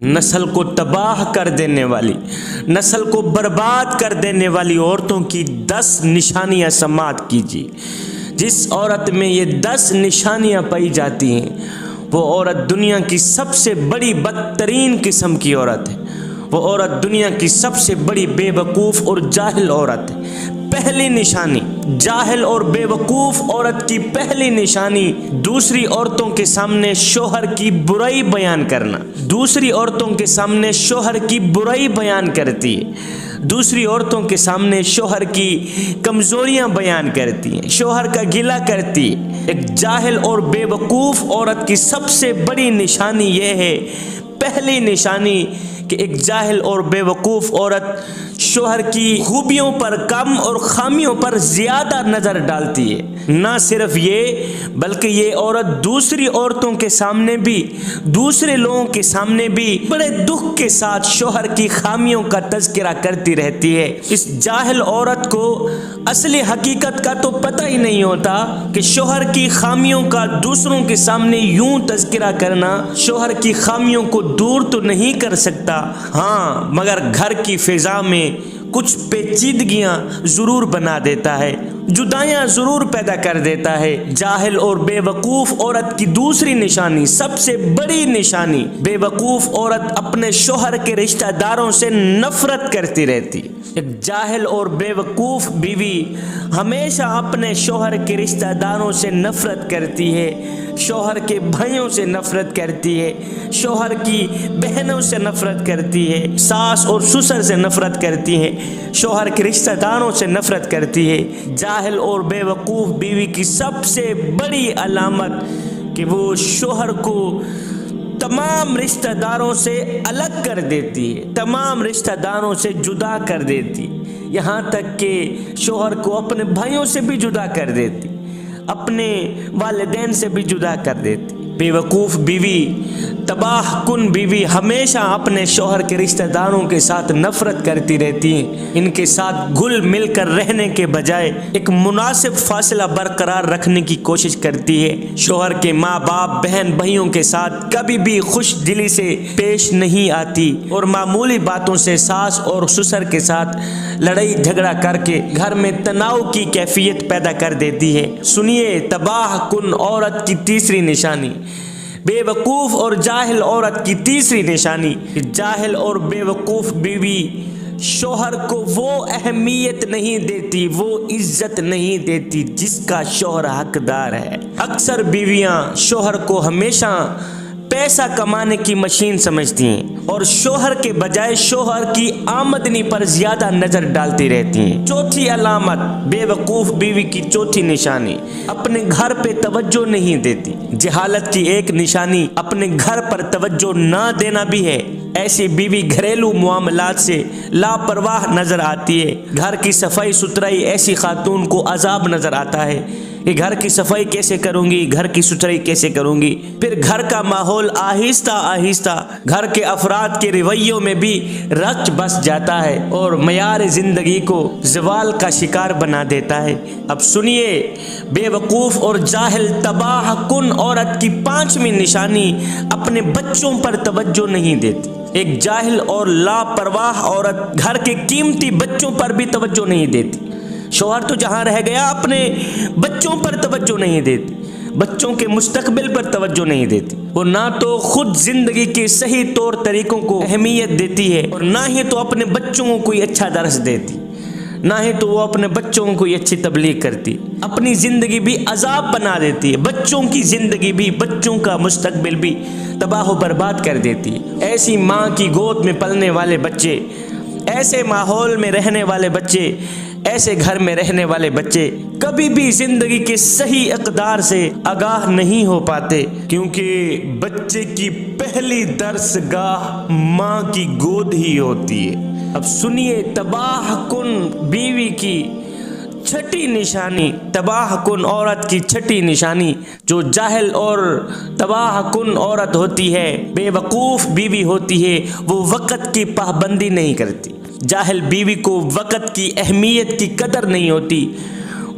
نسل کو تباہ کر دینے والی، نسل کو برباد کر دینے والی عورتوں کی 10 نشانیاں سماعت کیجیے۔ جس عورت میں یہ 10 نشانیاں پائی جاتی ہیں وہ عورت دنیا کی سب سے بڑی بدترین قسم کی عورت ہے، وہ عورت دنیا کی سب سے بڑی بے وقوف اور جاہل عورت ہے۔ پہلی نشانی، جاہل اور بے وقوف عورت کی پہلی نشانی، دوسری عورتوں کے سامنے شوہر کی برائی بیان کرنا۔ دوسری عورتوں کے سامنے شوہر کی برائی بیان کرتی ہے، دوسری عورتوں کے سامنے شوہر کی کمزوریاں بیان کرتی ہیں، شوہر کا گلہ کرتی ہے۔ ایک جاہل اور بے وقوف عورت کی سب سے بڑی نشانی یہ ہے، پہلی نشانی کہ ایک جاہل اور بے وقوف عورت شوہر کی خوبیوں پر کم اور خامیوں پر زیادہ نظر ڈالتی ہے۔ نہ صرف یہ بلکہ یہ عورت دوسری عورتوں کے سامنے بھی، دوسرے لوگوں کے سامنے بھی بڑے دکھ کے ساتھ شوہر کی خامیوں کا تذکرہ کرتی رہتی ہے۔ اس جاہل عورت کو اصلی حقیقت کا تو پتہ ہی نہیں ہوتا کہ شوہر کی خامیوں کا دوسروں کے سامنے یوں تذکرہ کرنا شوہر کی خامیوں کو دور تو نہیں کر سکتا، ہاں مگر گھر کی فضا میں کچھ پیچیدگیاں ضرور بنا دیتا ہے، جدائیاں ضرور پیدا کر دیتا ہے۔ جاہل اور بے وقوف عورت کی دوسری نشانی، سب سے بڑی نشانی، بے وقوف عورت اپنے شوہر کے رشتہ داروں سے نفرت کرتی رہتی۔ ایک جاہل اور بے وقوف بیوی ہمیشہ اپنے شوہر کے رشتہ داروں سے نفرت کرتی ہے، شوہر کے بھائیوں سے نفرت کرتی ہے، شوہر کی بہنوں سے نفرت کرتی ہے، ساس اور سسر سے نفرت کرتی ہے، شوہر کے رشتہ داروں سے نفرت کرتی ہے۔ جاہل اور بے وقوف بیوی کی سب سے بڑی علامت کہ وہ شوہر کو تمام رشتہ داروں سے الگ کر دیتی ہے، تمام رشتہ داروں سے جدا کر دیتی، یہاں تک کہ شوہر کو اپنے بھائیوں سے بھی جدا کر دیتی، اپنے والدین سے بھی جدا کر دیتی۔ بے وقوف بیوی، تباہ کن بیوی ہمیشہ اپنے شوہر کے رشتہ داروں کے ساتھ نفرت کرتی رہتی ہیں، ان کے ساتھ گھل مل کر رہنے کے بجائے ایک مناسب فاصلہ برقرار رکھنے کی کوشش کرتی ہے۔ شوہر کے ماں باپ، بہن بھائیوں کے ساتھ کبھی بھی خوش دلی سے پیش نہیں آتی اور معمولی باتوں سے ساس اور سسر کے ساتھ لڑائی جھگڑا کر کے گھر میں تناؤ کی کیفیت پیدا کر دیتی ہے۔ سنیے تباہ کن عورت کی تیسری نشانی، بے وقوف اور جاہل عورت کی تیسری نشانی، جاہل اور بے وقوف بیوی شوہر کو وہ اہمیت نہیں دیتی، وہ عزت نہیں دیتی جس کا شوہر حقدار ہے۔ اکثر بیویاں شوہر کو ہمیشہ پیسہ کمانے کی مشین سمجھتی ہیں اور شوہر کے بجائے شوہر کی آمدنی پر زیادہ نظر ڈالتی رہتی ہیں۔ چوتھی علامت، بے وقوف بیوی کی چوتھی نشانی، اپنے گھر پہ توجہ نہیں دیتی۔ جہالت کی ایک نشانی اپنے گھر پر توجہ نہ دینا بھی ہے۔ ایسی بیوی گھریلو معاملات سے لاپرواہ نظر آتی ہے۔ گھر کی صفائی ستھرائی ایسی خاتون کو عذاب نظر آتا ہے کہ گھر کی صفائی کیسے کروں گی، گھر کی ستھرائی کیسے کروں گی۔ پھر گھر کا ماحول آہستہ آہستہ گھر کے افراد کے رویوں میں بھی رچ بس جاتا ہے اور معیار زندگی کو زوال کا شکار بنا دیتا ہے۔ اب سنیے بے وقوف اور جاہل تباہ کن عورت کی پانچویں نشانی، اپنے بچوں پر توجہ نہیں دیتی۔ ایک جاہل اور لاپرواہ عورت گھر کے قیمتی بچوں پر بھی توجہ نہیں دیتی۔ شوہر تو جہاں رہ گیا، اپنے بچوں پر توجہ نہیں دیتی، بچوں کے مستقبل پر توجہ نہیں دیتی۔ وہ نہ تو خود زندگی کے صحیح طور طریقوں کو اہمیت دیتی ہے اور نہ ہی تو اپنے بچوں کو کوئی اچھا درس دیتی، نہ ہی تو وہ اپنے بچوں کو کوئی اچھی تبلیغ کرتی، اپنی زندگی بھی عذاب بنا دیتی ہے، بچوں کی زندگی بھی، بچوں کا مستقبل بھی تباہ و برباد کر دیتی ہے۔ ایسی ماں کی گود میں پلنے والے بچے، ایسے ماحول میں رہنے والے بچے، ایسے گھر میں رہنے والے بچے کبھی بھی زندگی کے صحیح اقدار سے آگاہ نہیں ہو پاتے، کیونکہ بچے کی پہلی درس گاہ ماں کی گود ہی ہوتی ہے۔ اب سنیے تباہ کن بیوی کی چھٹی نشانی، تباہ کن عورت کی چھٹی نشانی جو جاہل اور تباہ کن عورت ہوتی ہے، بے وقوف بیوی ہوتی ہے، وہ وقت کی پابندی نہیں کرتی۔ جاہل بیوی کو وقت کی اہمیت کی قدر نہیں ہوتی،